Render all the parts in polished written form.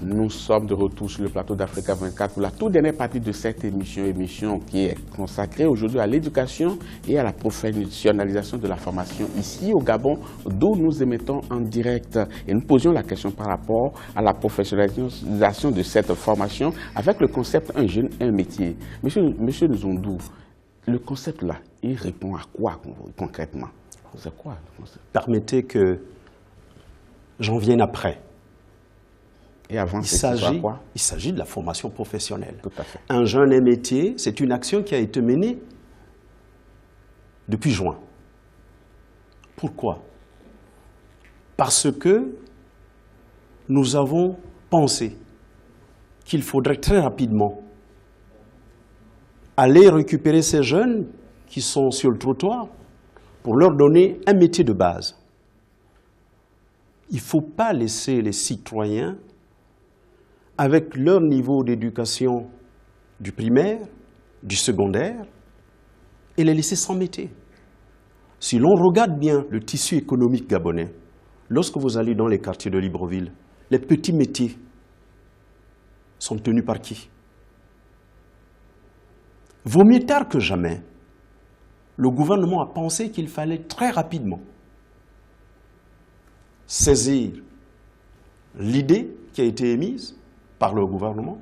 Nous sommes de retour sur le plateau d'Africa 24 pour la toute dernière partie de cette émission qui est consacrée aujourd'hui à l'éducation et à la professionnalisation de la formation ici au Gabon, d'où nous émettons en direct. Et nous posions la question par rapport à la professionnalisation de cette formation avec le concept « un jeune, un métier ». Monsieur Nzondou, le concept là, il répond à quoi concrètement? C'est quoi le concept? Permettez que j'en vienne après. Et avant, il s'agit de la formation professionnelle. Tout à fait. Un jeune et métier, c'est une action qui a été menée depuis juin. Pourquoi? Parce que nous avons pensé qu'il faudrait très rapidement aller récupérer ces jeunes qui sont sur le trottoir pour leur donner un métier de base. Il ne faut pas laisser les citoyens avec leur niveau d'éducation du primaire, du secondaire, et les laisser sans métier. Si l'on regarde bien le tissu économique gabonais, lorsque vous allez dans les quartiers de Libreville, les petits métiers sont tenus par qui? Vaut mieux tard que jamais. Le gouvernement a pensé qu'il fallait très rapidement saisir l'idée qui a été émise par le gouvernement,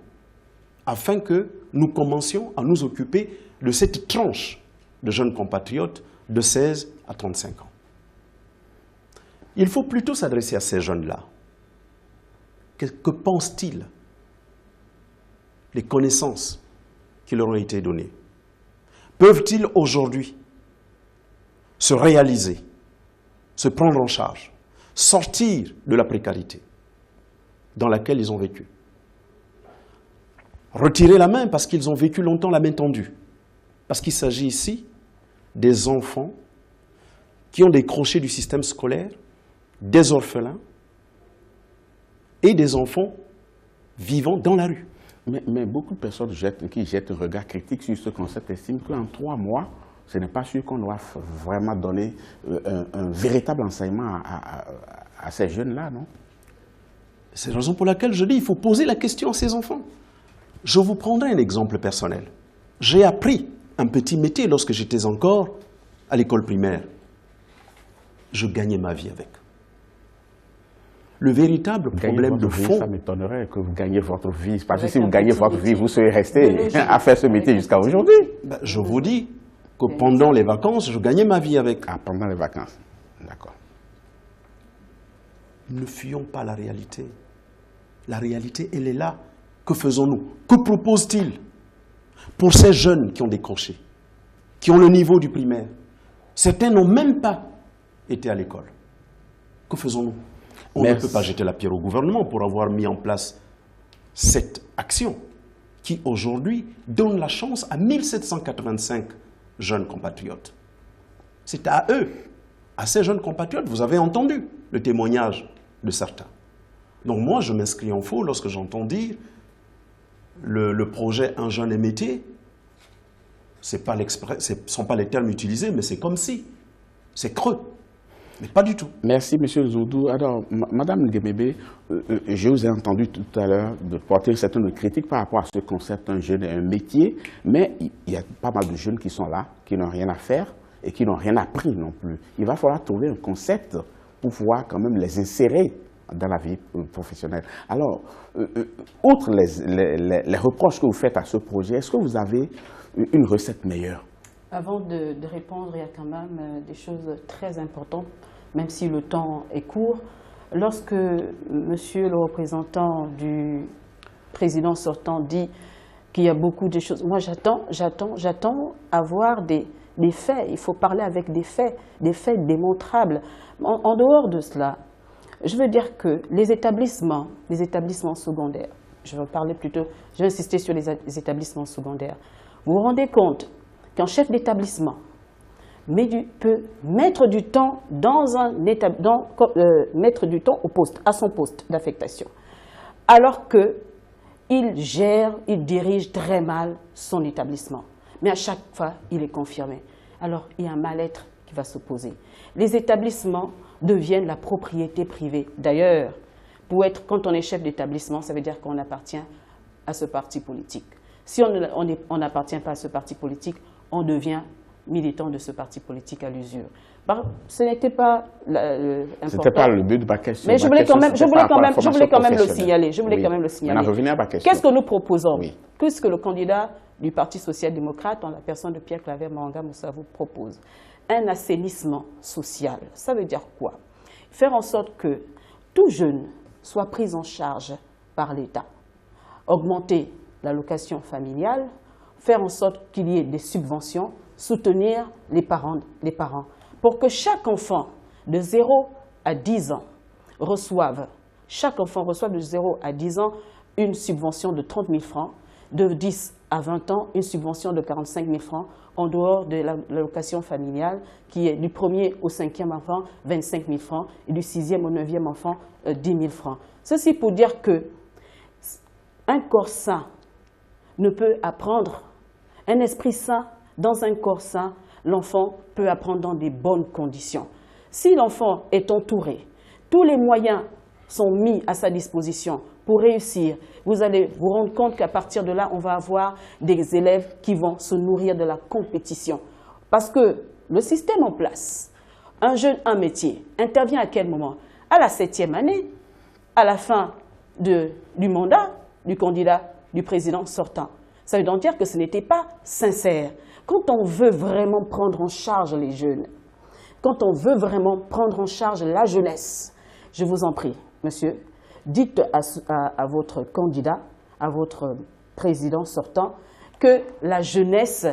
afin que nous commencions à nous occuper de cette tranche de jeunes compatriotes de 16 à 35 ans. Il faut plutôt s'adresser à ces jeunes-là. Que pensent-ils? Les connaissances qui leur ont été données. Peuvent-ils aujourd'hui se réaliser, se prendre en charge, sortir de la précarité dans laquelle ils ont vécu? Retirer la main parce qu'ils ont vécu longtemps la main tendue. Parce qu'il s'agit ici des enfants qui ont décroché du système scolaire, des orphelins et des enfants vivant dans la rue. Mais beaucoup de personnes qui jettent un regard critique sur ce concept estiment qu'en 3 mois, ce n'est pas sûr qu'on doit vraiment donner un véritable enseignement à ces jeunes-là, non? C'est la raison pour laquelle je dis qu'il faut poser la question à ces enfants. Je vous prendrai un exemple personnel. J'ai appris un petit métier lorsque j'étais encore à l'école primaire. Je gagnais ma vie avec. Le véritable problème de fond... Ça m'étonnerait que vous gagnez votre vie. Parce que si vous gagnez votre vie, vous serez resté à faire ce métier jusqu'à aujourd'hui. Ben, je vous dis que pendant les vacances, je gagnais ma vie avec. Ah, pendant les vacances. D'accord. Ne fuyons pas la réalité. La réalité, elle est là. Que faisons-nous? Que propose-t-il pour ces jeunes qui ont décroché, qui ont le niveau du primaire? Certains n'ont même pas été à l'école. Que faisons-nous? On ne peut pas jeter la pierre au gouvernement pour avoir mis en place cette action qui, aujourd'hui, donne la chance à 1785 jeunes compatriotes. C'est à eux, à ces jeunes compatriotes, vous avez entendu le témoignage de certains. Donc moi, je m'inscris en faux lorsque j'entends dire le projet « Un jeune et métier », ce ne sont pas les termes utilisés, mais c'est comme si. C'est creux. Mais pas du tout. Merci, M. Zoudou. Alors, Mme Nguemebe, je vous ai entendu tout à l'heure de porter une certaine critique par rapport à ce concept « un jeune et un métier », mais il y a pas mal de jeunes qui sont là, qui n'ont rien à faire et qui n'ont rien appris non plus. Il va falloir trouver un concept pour pouvoir quand même les insérer dans la vie professionnelle. Alors, outre les reproches que vous faites à ce projet, est-ce que vous avez une recette meilleure? Avant de répondre, il y a quand même des choses très importantes, même si le temps est court. Lorsque monsieur le représentant du président sortant dit qu'il y a beaucoup de choses, moi j'attends à voir des faits. Il faut parler avec des faits démontrables. En dehors de cela, je veux dire que les établissements secondaires, je vais insister sur les établissements secondaires. Vous vous rendez compte qu'un chef d'établissement peut mettre du temps à son poste d'affectation, alors qu'il dirige très mal son établissement. Mais à chaque fois, il est confirmé. Alors, il y a un mal-être qui va s'opposer. Les établissements deviennent la propriété privée. D'ailleurs, quand on est chef d'établissement, ça veut dire qu'on appartient à ce parti politique. Si on n'appartient pas à ce parti politique, on devient militant de ce parti politique à l'usure. Ce n'était pas important. C'était pas le but de ma question. Mais je voulais quand même le signaler. Maintenant, revenez à ma question. Qu'est-ce que nous proposons? Qu'est-ce que le candidat du Parti social-démocrate, en la personne de Pierre Claver Mahanga Moussa, vous propose? Un assainissement social. Ça veut dire quoi? Faire en sorte que tout jeune soit pris en charge par l'État. Augmenter l'allocation familiale, faire en sorte qu'il y ait des subventions, soutenir les parents pour que chaque enfant de 0 à 10 ans reçoive de 0 à 10 ans une subvention de 30 000 francs, de 10 à 20 ans une subvention de 45 000 francs, en dehors de l'allocation familiale qui est du 1er au 5e enfant 25 000 francs et du 6e au 9e enfant 10 000 francs. Ceci pour dire que un corps sain ne peut apprendre, un esprit sain dans un corps sain, l'enfant peut apprendre dans des bonnes conditions. Si l'enfant est entouré, tous les moyens sont mis à sa disposition pour réussir, vous allez vous rendre compte qu'à partir de là, on va avoir des élèves qui vont se nourrir de la compétition. Parce que le système en place, un jeune, un métier, intervient à quel moment? À la 7e année, à la fin du mandat du candidat du président sortant. Ça veut donc dire que ce n'était pas sincère. Quand on veut vraiment prendre en charge les jeunes, quand on veut vraiment prendre en charge la jeunesse, je vous en prie, monsieur, dites à votre candidat, à votre président sortant, que la jeunesse,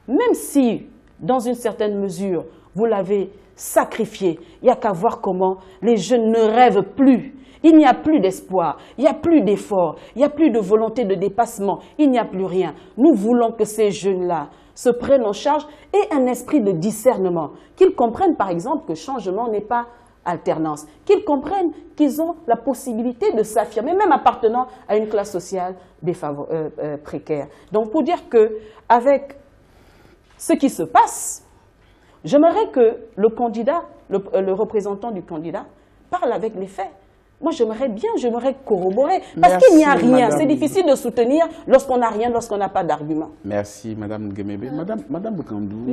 même si, dans une certaine mesure, vous l'avez sacrifiée, il n'y a qu'à voir comment les jeunes ne rêvent plus. Il n'y a plus d'espoir, il n'y a plus d'effort, il n'y a plus de volonté de dépassement, il n'y a plus rien. Nous voulons que ces jeunes-là se prennent en charge et un esprit de discernement, qu'ils comprennent par exemple que changement n'est pas alternance, qu'ils comprennent qu'ils ont la possibilité de s'affirmer, même appartenant à une classe sociale précaire. Donc pour dire qu'avec ce qui se passe, j'aimerais que le candidat, le représentant du candidat, parle avec les faits. Moi, j'aimerais corroborer, parce qu'il n'y a rien. C'est difficile de soutenir lorsqu'on n'a rien, lorsqu'on n'a pas d'argument. Merci, Madame Nguemebe. Madame Bokandou,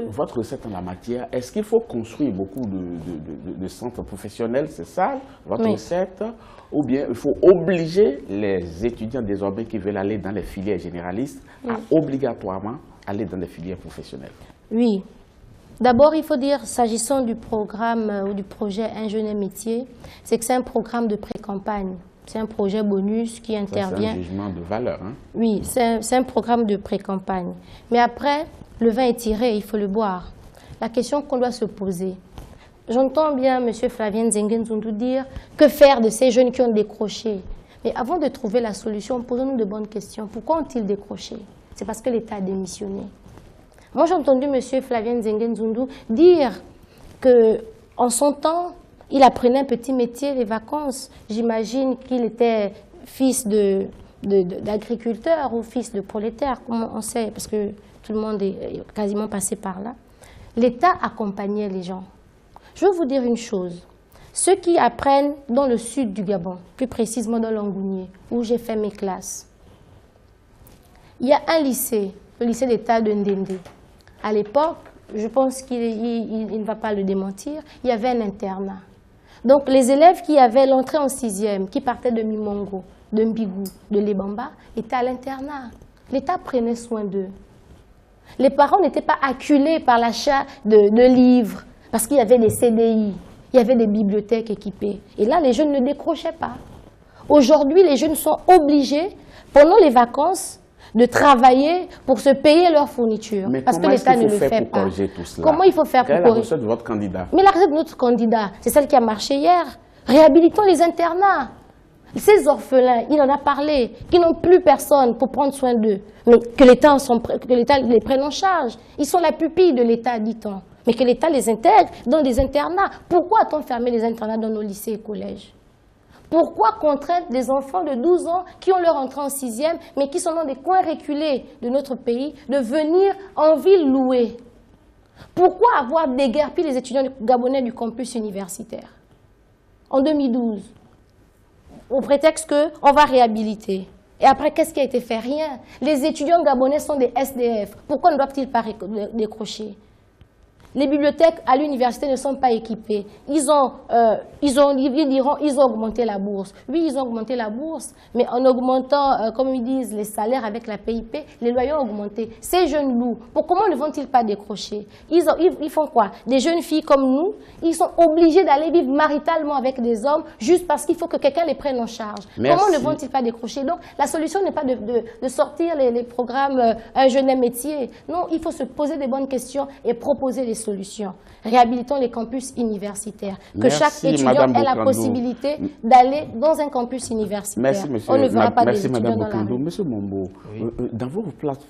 votre recette en la matière, est-ce qu'il faut construire beaucoup de centres professionnels, c'est ça, votre recette? Ou bien il faut obliger les étudiants désormais qui veulent aller dans les filières généralistes à obligatoirement aller dans les filières professionnelles? Oui. D'abord, il faut dire, s'agissant du programme ou du projet Un jeune métier, c'est que c'est un programme de pré-campagne. C'est un projet bonus qui intervient. C'est un jugement de valeur. Hein? Oui, c'est un programme de pré-campagne. Mais après, le vin est tiré, il faut le boire. La question qu'on doit se poser. J'entends bien M. Flavien Nzengue Nzundu dire que faire de ces jeunes qui ont décroché. Mais avant de trouver la solution, posons-nous de bonnes questions. Pourquoi ont-ils décroché? C'est parce que l'État a démissionné. Moi, j'ai entendu M. Flavien Nzengue Nzundu dire qu'en son temps, il apprenait un petit métier, les vacances. J'imagine qu'il était fils d'agriculteur ou fils de prolétaire, comme on sait, parce que tout le monde est quasiment passé par là. L'État accompagnait les gens. Je veux vous dire une chose. Ceux qui apprennent dans le sud du Gabon, plus précisément dans l'Angounié, où j'ai fait mes classes, il y a un lycée, le lycée d'État de Ndende. À l'époque, je pense qu'il ne va pas le démentir, il y avait un internat. Donc les élèves qui avaient l'entrée en 6e, qui partaient de Mimongo, de Mbigou, de Lebamba, étaient à l'internat. L'État prenait soin d'eux. Les parents n'étaient pas acculés par l'achat de livres, parce qu'il y avait des CDI, il y avait des bibliothèques équipées. Et là, les jeunes ne décrochaient pas. Aujourd'hui, les jeunes sont obligés, pendant les vacances, de travailler pour se payer leurs fournitures. Mais parce que l'État ne le fait pas. Comment il faut faire pour corriger? Quelle est la recette de votre candidat? Mais la recette de notre candidat, c'est celle qui a marché hier. Réhabilitons les internats. Ces orphelins, il en a parlé, qui n'ont plus personne pour prendre soin d'eux. Mais que l'État les prenne en charge. Ils sont la pupille de l'État, dit-on. Mais que l'État les intègre dans des internats. Pourquoi a-t-on fermé les internats dans nos lycées et collèges? Pourquoi contraindre des enfants de 12 ans qui ont leur entrée en 6e, mais qui sont dans des coins reculés de notre pays, de venir en ville louer? Pourquoi avoir déguerpi les étudiants gabonais du campus universitaire en 2012? au prétexte qu'on va réhabiliter. Et après, qu'est-ce qui a été fait? Rien. Les étudiants gabonais sont des SDF. Pourquoi ne doivent-ils pas décrocher? Les bibliothèques à l'université ne sont pas équipées. Ils ont augmenté la bourse. Oui, ils ont augmenté la bourse, mais en augmentant, comme ils disent, les salaires avec la PIP, les loyers ont augmenté. Ces jeunes loups, comment ne vont-ils pas décrocher? Ils font quoi? Des jeunes filles comme nous, ils sont obligés d'aller vivre maritalement avec des hommes juste parce qu'il faut que quelqu'un les prenne en charge. Merci. Comment ne vont-ils pas décrocher? Donc, la solution n'est pas de sortir les programmes Un jeune métier. Non, il faut se poser des bonnes questions et proposer des solutions. Réhabilitons les campus universitaires. Que Merci, chaque étudiant Madame ait la Bokandou. possibilité d'aller dans un campus universitaire. Merci, monsieur. On ne verra pas Merci, des étudiants Madame dans la Bokandou. rue. Monsieur Mombo, Oui. dans vos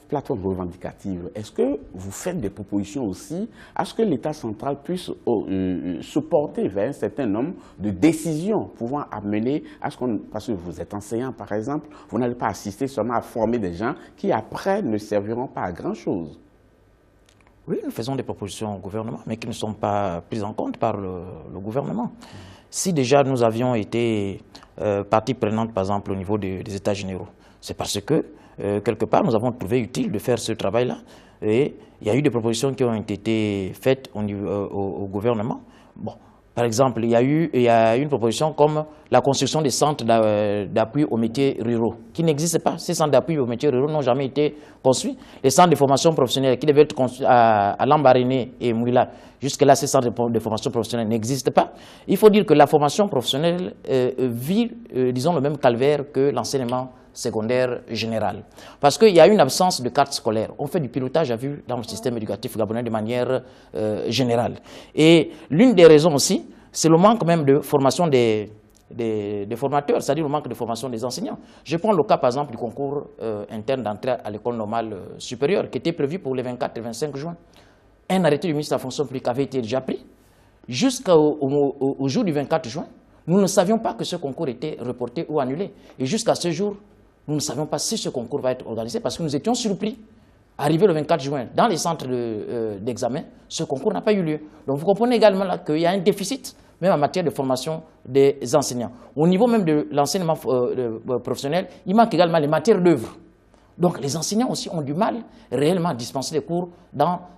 plateformes revendicatives, est-ce que vous faites des propositions aussi à ce que l'État central puisse se porter vers un certain nombre de décisions pouvant amener à ce qu'on... Parce que vous êtes enseignant, par exemple, vous n'allez pas assister seulement à former des gens qui, après, ne serviront pas à grand-chose. Oui, nous faisons des propositions au gouvernement, mais qui ne sont pas prises en compte par le gouvernement. Si déjà nous avions été partie prenante, par exemple, au niveau des États généraux, c'est parce que, quelque part, nous avons trouvé utile de faire ce travail-là. Et il y a eu des propositions qui ont été faites au gouvernement. Bon, par exemple, il y a eu une proposition comme la construction des centres d'appui aux métiers ruraux, qui n'existent pas. Ces centres d'appui aux métiers ruraux n'ont jamais été construits. Les centres de formation professionnelle qui devaient être construits à Lambaréné et Mouila, jusque-là, ces centres de formation professionnelle n'existent pas. Il faut dire que la formation professionnelle vit, disons, le même calvaire que l'enseignement secondaire général. Parce qu'il y a une absence de carte scolaire. On fait du pilotage à vue dans le système éducatif gabonais de manière générale. Et l'une des raisons aussi, c'est le manque même de formation des formateurs, c'est-à-dire le manque de formation des enseignants. Je prends le cas, par exemple, du concours interne d'entrée à l'école normale supérieure, qui était prévu pour les 24 et 25 juin. Un arrêté du ministre de la fonction publique avait été déjà pris. Jusqu'au jour du 24 juin, nous ne savions pas que ce concours était reporté ou annulé. Et jusqu'à ce jour, nous ne savions pas si ce concours va être organisé parce que nous étions surpris. Arrivé le 24 juin, dans les centres d'examen, ce concours n'a pas eu lieu. Donc vous comprenez également qu'il y a un déficit, même en matière de formation des enseignants. Au niveau même de l'enseignement professionnel, il manque également les matières d'œuvre. Donc les enseignants aussi ont du mal réellement à dispenser des cours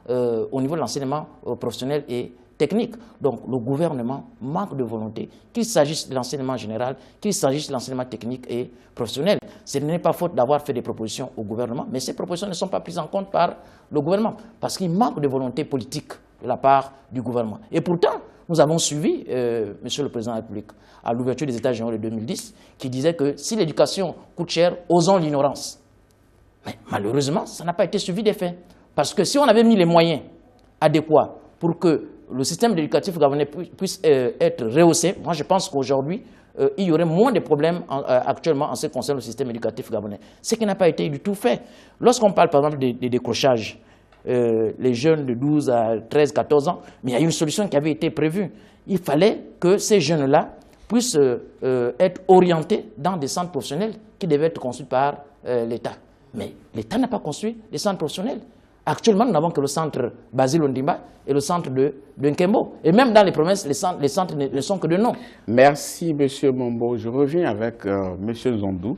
au niveau de l'enseignement professionnel et technique. Donc le gouvernement manque de volonté, qu'il s'agisse de l'enseignement général, qu'il s'agisse de l'enseignement technique et professionnel. Ce n'est pas faute d'avoir fait des propositions au gouvernement, mais ces propositions ne sont pas prises en compte par le gouvernement, parce qu'il manque de volonté politique de la part du gouvernement. Et pourtant, nous avons suivi Monsieur le Président de la République à l'ouverture des États généraux de 2010, qui disait que si l'éducation coûte cher, osons l'ignorance. Mais malheureusement, ça n'a pas été suivi des faits. Parce que si on avait mis les moyens adéquats pour que le système éducatif gabonais puisse être rehaussé, moi je pense qu'aujourd'hui, il y aurait moins de problèmes actuellement en ce qui concerne le système éducatif gabonais. Ce qui n'a pas été du tout fait. Lorsqu'on parle par exemple des décrochages, les jeunes de 12 à 13, 14 ans, mais il y a une solution qui avait été prévue. Il fallait que ces jeunes-là puissent être orientés dans des centres professionnels qui devaient être construits par l'État. Mais l'État n'a pas construit des centres professionnels. Actuellement, nous n'avons que le centre Basile Ondimba et le centre de Nkembo. Et même dans les provinces, les centres ne sont que de nom. Merci, M. Mombo. Je reviens avec M. Zondou.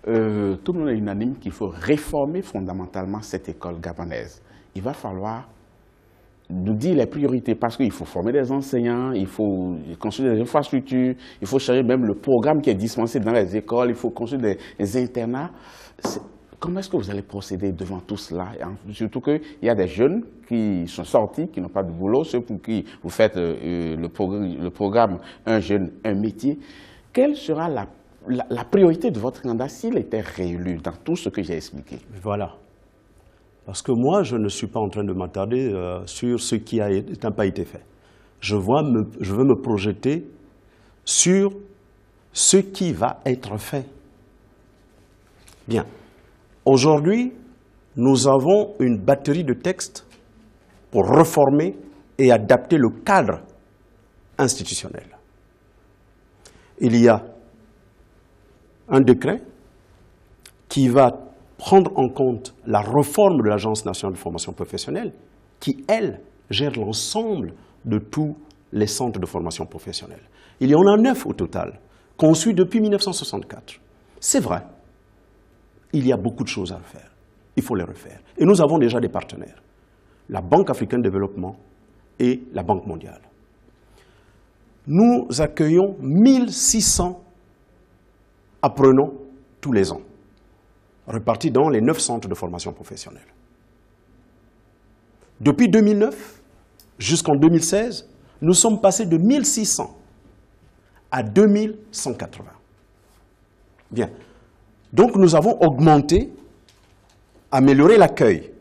Tout le monde est unanime qu'il faut réformer fondamentalement cette école gabonaise. Il va falloir nous dire les priorités parce qu'il faut former des enseignants, il faut construire des infrastructures, il faut changer même le programme qui est dispensé dans les écoles, il faut construire des internats. Comment est-ce que vous allez procéder devant tout cela? Surtout qu'il y a des jeunes qui sont sortis, qui n'ont pas de boulot, ceux pour qui vous faites le programme Un jeune, un métier. Quelle sera la priorité de votre candidat s'il était réélu dans tout ce que j'ai expliqué? Voilà. Parce que moi, je ne suis pas en train de m'attarder sur ce qui n'a pas été fait. Je veux me projeter sur ce qui va être fait. Bien. Aujourd'hui, nous avons une batterie de textes pour reformer et adapter le cadre institutionnel. Il y a un décret qui va prendre en compte la réforme de l'Agence nationale de formation professionnelle qui, elle, gère l'ensemble de tous les centres de formation professionnelle. Il y en a 9 au total, conçu depuis 1964. C'est vrai, il y a beaucoup de choses à faire. Il faut les refaire. Et nous avons déjà des partenaires. La Banque africaine de développement et la Banque mondiale. Nous accueillons 1600 apprenants tous les ans, répartis dans les 9 centres de formation professionnelle. Depuis 2009 jusqu'en 2016, nous sommes passés de 1600 à 2180. Bien. Donc nous avons augmenté, amélioré l'accueil.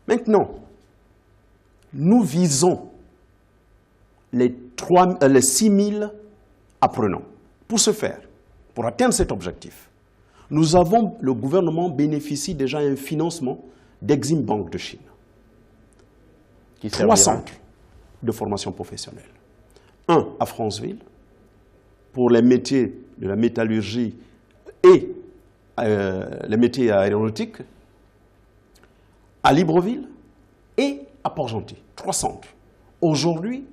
Maintenant, nous visons les 6 000 apprenants. Pour ce faire, pour atteindre cet objectif, le gouvernement bénéficie déjà d'un financement d'Exim Bank de Chine. 3 centres de formation professionnelle. Un à Franceville, pour les métiers de la métallurgie et les métiers aéronautiques, à Libreville et à Port-Gentil. 3 centres. Aujourd'hui,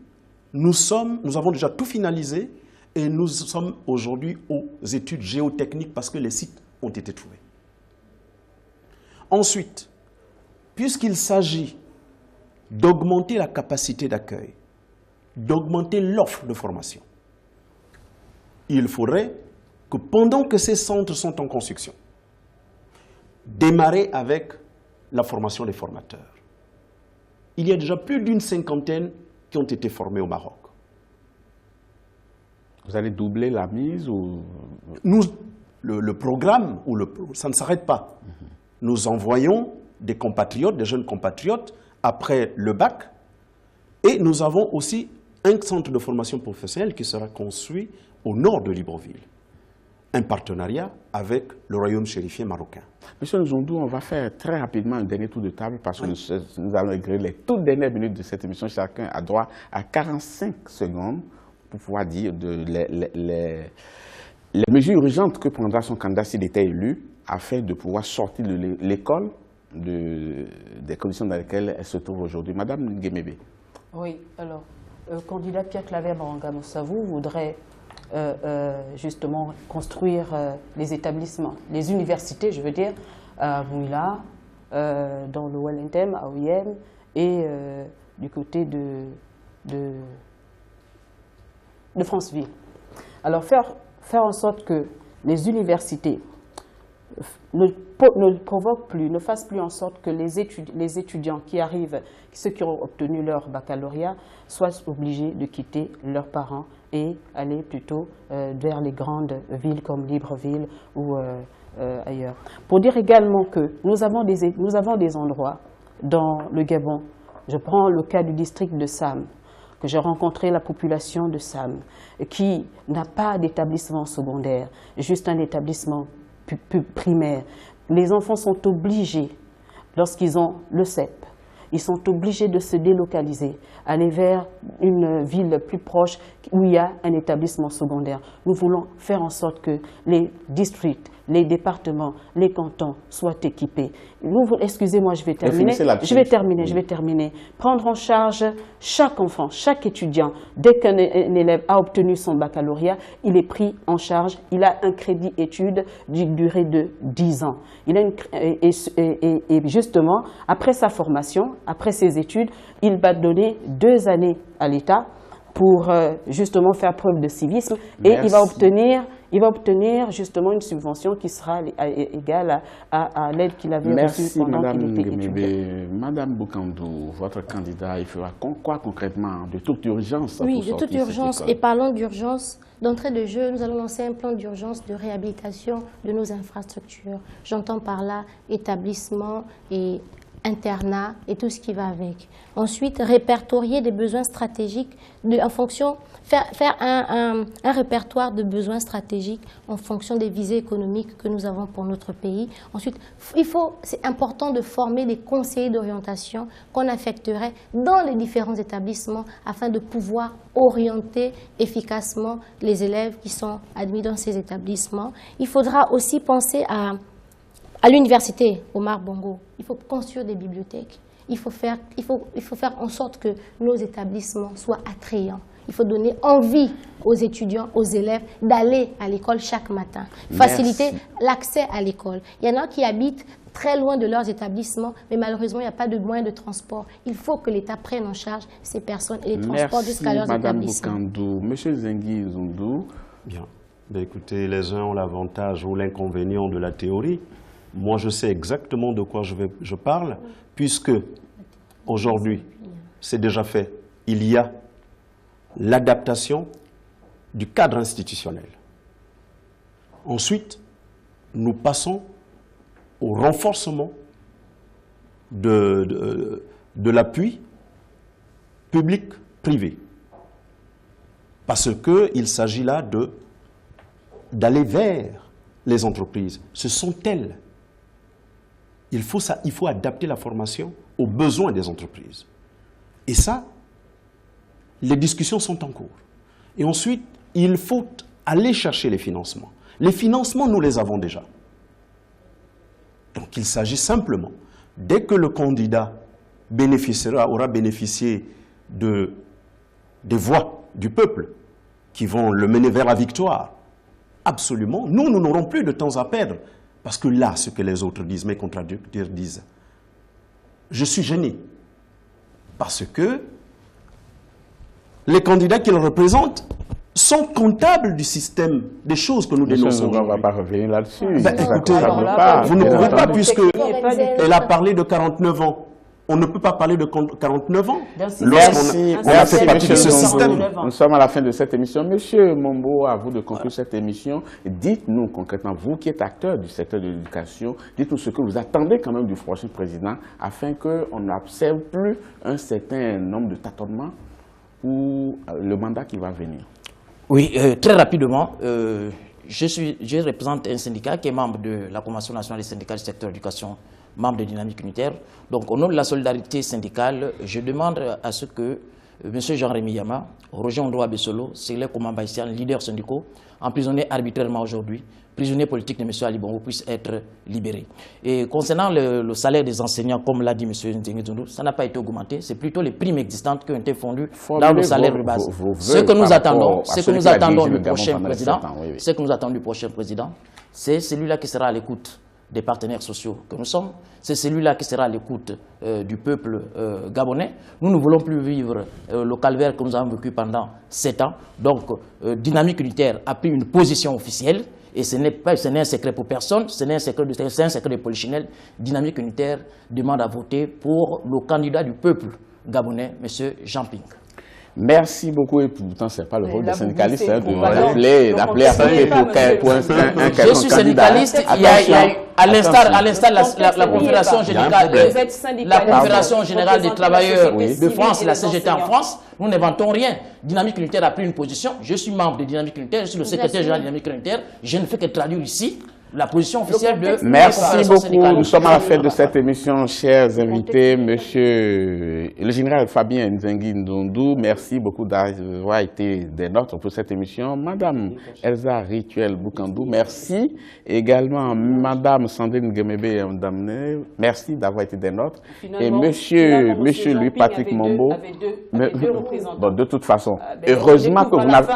nous avons déjà tout finalisé et nous sommes aujourd'hui aux études géotechniques parce que les sites ont été trouvés. Ensuite, puisqu'il s'agit d'augmenter la capacité d'accueil, d'augmenter l'offre de formation, il faudrait que pendant que ces centres sont en construction, démarrer avec la formation des formateurs. Il y a déjà plus d'une 50aine qui ont été formés au Maroc. Vous allez doubler la mise ou... Le programme, ça ne s'arrête pas. Nous envoyons des compatriotes, des jeunes compatriotes, après le bac, et nous avons aussi un centre de formation professionnelle qui sera construit au nord de Libreville. Un partenariat avec le royaume chérifien marocain. Monsieur Nzondou, on va faire très rapidement un dernier tour de table parce que nous allons écrire les toutes dernières minutes de cette émission. Chacun a droit à 45 secondes pour pouvoir dire les mesures urgentes que prendra son candidat s'il était élu afin de pouvoir sortir de l'école des conditions dans lesquelles elle se trouve aujourd'hui. Madame Nguemebe. Oui, alors, candidat Pierre-Claver Baranga-Moussavou voudrait justement construire les établissements, les universités, je veux dire, à Mouila, dans le Wellington, à OIM, et du côté de Franceville. Alors faire en sorte que les universités ne provoquent plus, ne fassent plus en sorte que les étudiants qui arrivent, ceux qui ont obtenu leur baccalauréat, soient obligés de quitter leurs parents et aller plutôt vers les grandes villes comme Libreville ou ailleurs. Pour dire également que nous avons des endroits dans le Gabon. Je prends le cas du district de Sam, que j'ai rencontré la population de Sam, qui n'a pas d'établissement secondaire, juste un établissement primaire. Les enfants sont obligés, lorsqu'ils ont le CEP, ils sont obligés de se délocaliser, aller vers une ville plus proche où il y a un établissement secondaire. Nous voulons faire en sorte que les districts, les départements, les cantons soient équipés. Excusez-moi, je vais terminer. Prendre en charge chaque enfant, chaque étudiant. Dès qu'un élève a obtenu son baccalauréat, il est pris en charge. Il a un crédit études d'une durée de 10 ans. Et justement, après sa formation, après ses études, il va donner 2 années à l'État pour justement faire preuve de civisme. Et il va obtenir justement une subvention qui sera égale à l'aide qu'il avait reçue pendant qu'il était étudiant. Madame Boukandou, votre candidat, il fera quoi concrètement de toute urgence? Oui, de toute urgence. Et parlons d'urgence, d'entrée de jeu, nous allons lancer un plan d'urgence de réhabilitation de nos infrastructures. J'entends par là établissement et internat et tout ce qui va avec. Ensuite, répertorier des besoins stratégiques faire un répertoire de besoins stratégiques en fonction des visées économiques que nous avons pour notre pays. Ensuite, c'est important de former des conseillers d'orientation qu'on affecterait dans les différents établissements afin de pouvoir orienter efficacement les élèves qui sont admis dans ces établissements. Il faudra aussi penser à l'université Omar Bongo. Il faut construire des bibliothèques. Il faut faire en sorte que nos établissements soient attrayants. il faut donner envie aux étudiants, aux élèves d'aller à l'école chaque matin. Faciliter l'accès à l'école. Il y en a qui habitent très loin de leurs établissements, mais malheureusement, il n'y a pas de moyens de transport. Il faut que l'État prenne en charge ces personnes et les transporte jusqu'à leurs établissements. Merci, Mme Boukandou. Monsieur Zengi Zundu. Bien. Ben, écoutez, les uns ont l'avantage ou l'inconvénient de la théorie. Moi, je sais exactement de quoi je parle, puisque aujourd'hui, c'est déjà fait. Il y a l'adaptation du cadre institutionnel. Ensuite, nous passons au renforcement de l'appui public-privé. Parce qu'il s'agit là d'aller vers les entreprises. Ce sont elles. Il faut adapter la formation aux besoins des entreprises. Et ça, les discussions sont en cours. Et ensuite, il faut aller chercher les financements. Les financements, nous les avons déjà. Donc il s'agit simplement, dès que le candidat aura bénéficié des voix du peuple qui vont le mener vers la victoire, absolument, nous n'aurons plus de temps à perdre. Parce que là, ce que les autres disent, mes contradicteurs disent, je suis gêné. Parce que les candidats qu'ils représentent sont comptables du système, des choses que nous dénonçons. On ne va pas revenir là-dessus. Écoutez, vous ne pouvez pas, puisqu'elle a parlé de 49 ans. On ne peut pas parler de 49 ans lorsqu'on a fait partie de ce système. Nous sommes à la fin de cette émission. Monsieur Mombo, à vous de conclure cette émission. Dites-nous concrètement, vous qui êtes acteur du secteur de l'éducation, dites-nous ce que vous attendez quand même du prochain président afin qu'on n'observe plus un certain nombre de tâtonnements pour le mandat qui va venir. Oui, très rapidement, je représente un syndicat qui est membre de la Convention nationale des syndicats du secteur de l'éducation, membre de Dynamique Unitaire. Donc, au nom de la solidarité syndicale, je demande à ce que M. Jean-Rémy Yama, Roger Ondroa Bessolo, Séglé Komamba Issian, leaders syndicaux, emprisonnés arbitrairement aujourd'hui, prisonniers politiques de M. Ali Bongo, puissent être libérés. Et concernant le salaire des enseignants, comme l'a dit M. Nzengi Zundu, ça n'a pas été augmenté, c'est plutôt les primes existantes qui ont été fondues dans le salaire de base. Ce que nous attendons du prochain président, ce que nous attendons du prochain président, c'est celui-là qui sera à l'écoute des partenaires sociaux que nous sommes, c'est celui-là qui sera à l'écoute du peuple gabonais. Nous ne voulons plus vivre le calvaire que nous avons vécu pendant 7 ans. Donc, Dynamique Unitaire a pris une position officielle, et ce n'est un secret pour personne, c'est un secret de polichinelle. Dynamique Unitaire demande à voter pour le candidat du peuple gabonais, M. Jean Ping. Merci beaucoup, et pourtant ce n'est pas le rôle des syndicalistes d'appeler à voter pour un quelconque candidat. Je suis syndicaliste, à l'instar la Confédération générale des travailleurs de France, la CGT en France, nous n'inventons rien. Dynamique Unitaire a pris une position, je suis membre de Dynamique Unitaire, je suis le secrétaire général de Dynamique Unitaire, je ne fais que traduire ici la position officielle de... Merci beaucoup. Nous sommes à la fin de cette émission, chers invités. Monsieur le général Fabien Nzengi Nzundu, merci beaucoup d'avoir été des nôtres pour cette émission. Madame Elsa Rituel Boukandou, merci. Également, Madame Sandrine Gemebe Ndamne, merci d'avoir été des nôtres. Et Monsieur Louis-Patrick Mombo, bon, de toute façon, heureusement que vous n'avez...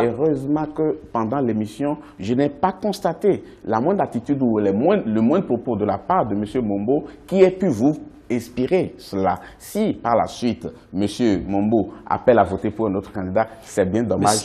Heureusement que pendant l'émission, je n'ai pas constaté la moindre attitude ou le moindre propos de la part de M. Mombo qui ait pu vous inspirer cela. Si par la suite, M. Mombo appelle à voter pour un autre candidat, c'est bien dommage.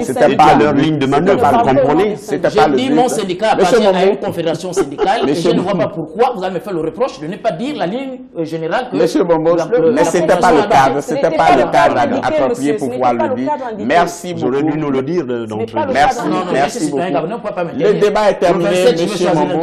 C'était pas leur ligne de manœuvre, vous comprenez? J'ai dit mon syndicat appartient à une confédération syndicale et je ne vois pas pourquoi vous allez me faire le reproche de ne pas dire la ligne générale que... M. Mombo, mais ce n'était pas le cadre, c'était pas le cadre approprié pour pouvoir le dire. Merci beaucoup. J'aurais dû nous le dire d'entrée. Merci beaucoup. Le débat est terminé, M. Mombo.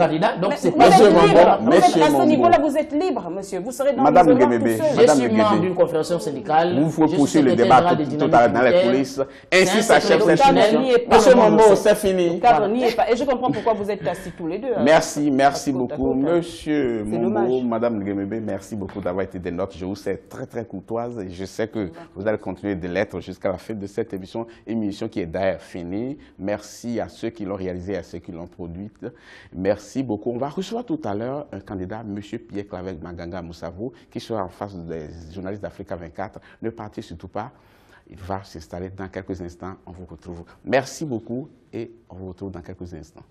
Vous êtes libre, monsieur. Vous serez dans Madame le Gemebe, je suis membre d'une confédération syndicale. Vous pouvez poursuivre le débat tout à l'heure dans les coulisses. Ainsi s'achève cette émission. Monsieur Mombo, c'est fini. Le cadre n'y est pas. Et je comprends pourquoi vous êtes assis tous les deux. Merci beaucoup. Monsieur Mombo, Madame Gemebe, merci beaucoup d'avoir été des nôtres. Je vous sais très courtoise et je sais que vous allez continuer de l'être jusqu'à la fin de cette émission qui est d'ailleurs finie. Merci à ceux qui l'ont réalisée et à ceux qui l'ont produite. Merci beaucoup. On va recevoir tout à l'heure un candidat, monsieur Pierre siècle avec Maganga Moussavou, qui sera en face des journalistes d'Africa 24. Ne partez surtout pas. Il va s'installer dans quelques instants. On vous retrouve. Merci beaucoup et on vous retrouve dans quelques instants.